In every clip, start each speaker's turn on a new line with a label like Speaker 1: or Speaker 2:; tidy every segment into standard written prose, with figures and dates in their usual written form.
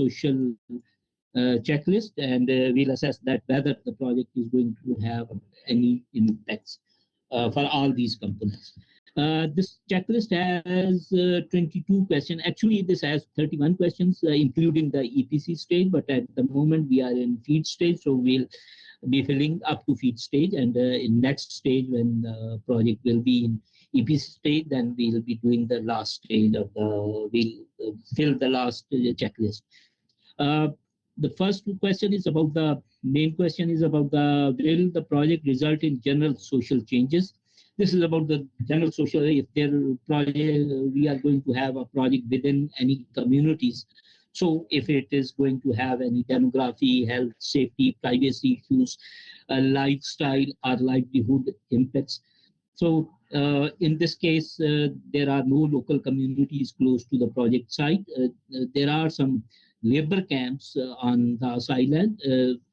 Speaker 1: social checklist, and we'll assess that whether the project is going to have any impacts for all these components. This checklist has 22 questions. Actually, this has 31 questions, including the EPC stage, but at the moment we are in feed stage, so we'll be filling up to feed stage, and in next stage, when the project will be in EPC stage, then we'll be doing the last stage of the, we'll fill the last checklist. The first question is about the main question is about the will the project result in general social changes. This is about the general social. If there project, we are going to have a project within any communities. So if it is going to have any demography, health, safety, privacy issues, lifestyle or livelihood impacts. So in this case, there are no local communities close to the project site. There are some labor camps on the island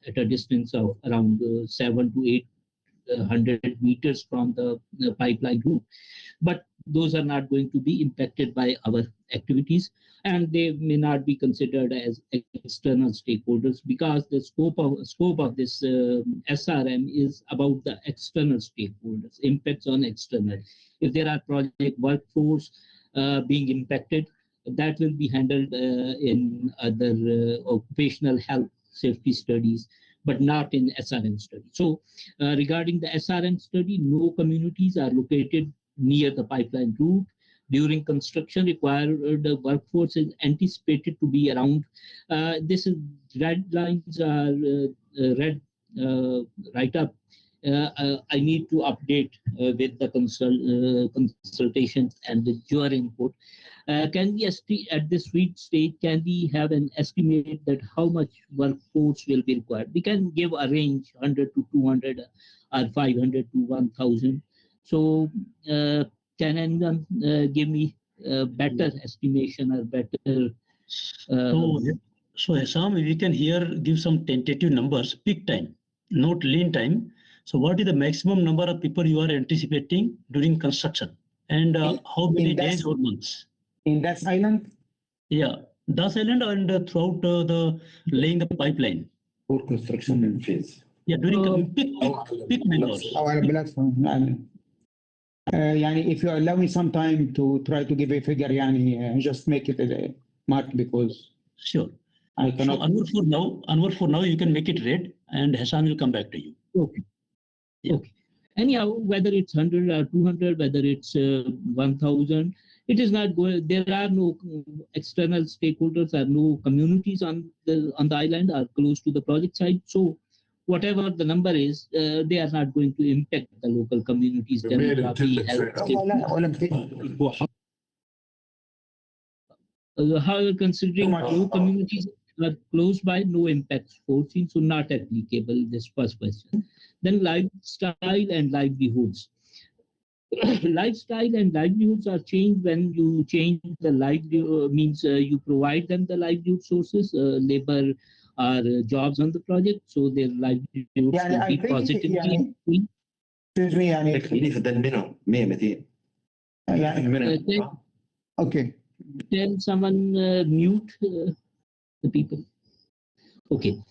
Speaker 1: at a distance of around 7 to 800 meters from the pipeline route. But those are not going to be impacted by our activities, and they may not be considered as external stakeholders because the scope of this SRM is about the external stakeholders, impacts on external. If there are project workforce being impacted, that will be handled in other occupational health safety studies, but not in SRM study. So regarding the SRM study, no communities are located near the pipeline route. During construction, required workforce is anticipated to be around. This is red lines are red right up. I need to update with the consultations and with your input. Can we at this stage, can we have an estimate that how much workforce will be required? We can give a range 100 to 200 or 500 to 1,000. So can anyone give me a better estimation or better?
Speaker 2: So Assam, we can here give some tentative numbers, peak time, not lean time. So what is the maximum number of people you are anticipating during construction, and how many days or months?
Speaker 3: In that island?
Speaker 2: Yeah, Das Island and throughout the laying the pipeline.
Speaker 4: For construction phase.
Speaker 2: Yeah, during peak numbers.
Speaker 3: Our platform. If you allow me some time to try to give a figure, just make it a mark because
Speaker 2: sure.
Speaker 3: I cannot.
Speaker 2: So Anwar for now, you can make it red, and Hassan will come back to you.
Speaker 1: Okay. Yeah. Okay. Anyhow, whether it's 100 or 200, whether it's 1,000, it is not going. There are no external stakeholders, or no communities on the island or close to the project site. So whatever the number is, they are not going to impact the local communities. However, considering no communities are close by, no impacts foreseen, so not applicable, this first question. Then lifestyle and livelihoods. Lifestyle and livelihoods are changed when you change the livelihood, means you provide them the livelihood sources, labor or jobs on the project, so their livelihoods will be positively.
Speaker 3: Excuse me, okay.
Speaker 1: Can someone mute the people? Okay.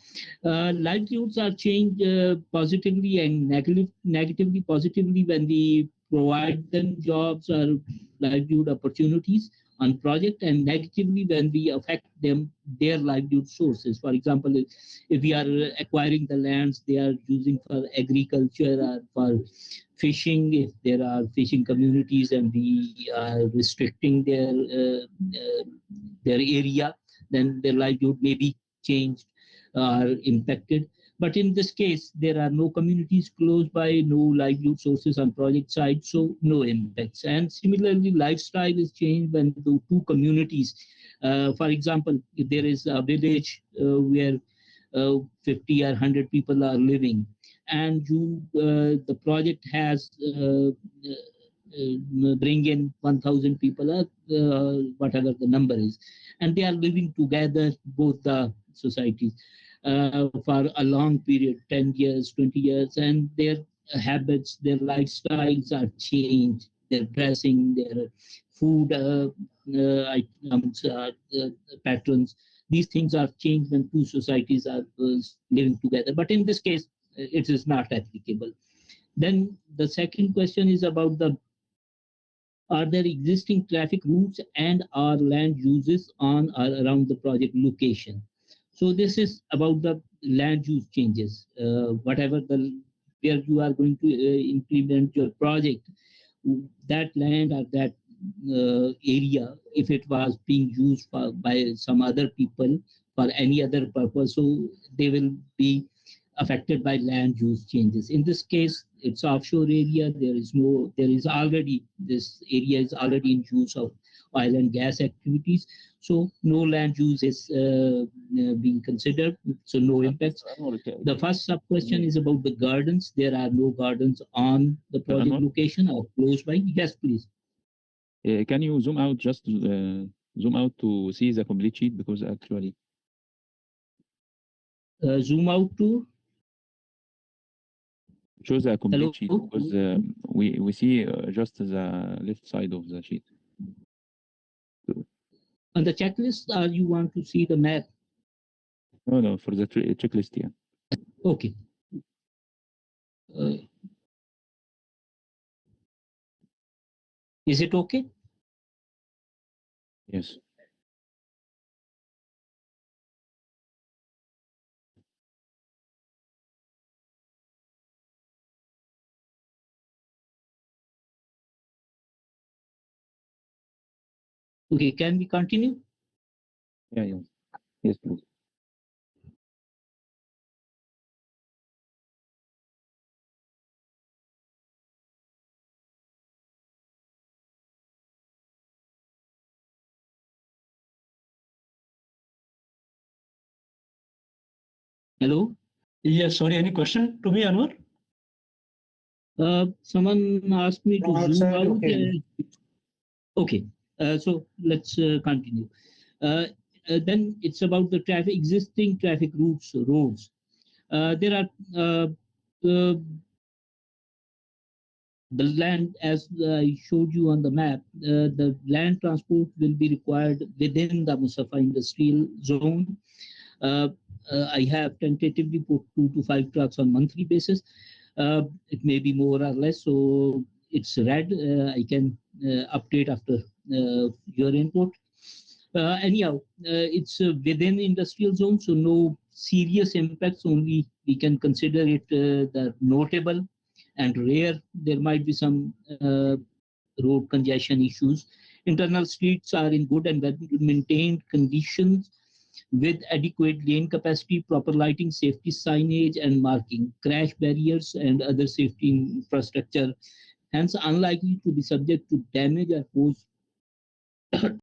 Speaker 1: Livelihoods are changed positively and negatively. Positively when we provide them jobs or livelihood opportunities on project, and negatively when we affect them their livelihood sources. For example, if we are acquiring the lands they are using for agriculture or for fishing, if there are fishing communities and we are restricting their area, then their livelihood may be changed or impacted. But in this case, there are no communities close by, no livelihood sources on project side, so no impacts. And similarly, lifestyle is changed when the two communities, for example, if there is a village where 50 or 100 people are living, and the project has bring in 1,000 people, whatever the number is, and they are living together, both the societies, for a long period, 10 years, 20 years, and their habits, their lifestyles are changed, their dressing, their food items, patterns, these things are changed when two societies are living together. But in this case, it is not applicable. Then the second question is about are there existing traffic routes and are land uses on or around the project location? So this is about the land use changes. Whatever where you are going to implement your project, that land or that area, if it was being used by some other people for any other purpose, so they will be affected by land use changes. In this case, it's offshore area. This area is already in use of oil and gas activities. So no land use is being considered. So no impacts. The first sub question is about the gardens. There are no gardens on the project location or close by. Yes, please.
Speaker 5: Can you zoom out, just zoom out to see the complete sheet, because actually
Speaker 1: Zoom out to
Speaker 5: shows the complete
Speaker 1: hello.
Speaker 5: sheet, because we see just the left side of the sheet.
Speaker 1: On the checklist, or you want to see the map?
Speaker 5: No, for the checklist, yeah.
Speaker 1: Okay. Is it okay?
Speaker 5: Yes.
Speaker 1: Okay, can we continue?
Speaker 5: Yeah. Yes, please.
Speaker 1: Hello?
Speaker 2: Yes, sorry, any question to me, Anwar?
Speaker 1: Someone asked me to zoom out. Okay, so let's continue. Then it's about the existing traffic routes, roads. There are the land, as I showed you on the map, the land transport will be required within the Musafa industrial zone. I have tentatively put 2 to 5 trucks on monthly basis. It may be more or less, so it's red. I can update after your input. Anyhow, it's within industrial zone, so no serious impacts. Only we can consider it the notable and rare. There might be some road congestion issues. Internal streets are in good and well-maintained conditions with adequate lane capacity, proper lighting, safety signage and marking, crash barriers and other safety infrastructure, hence unlikely to be subject to damage or pose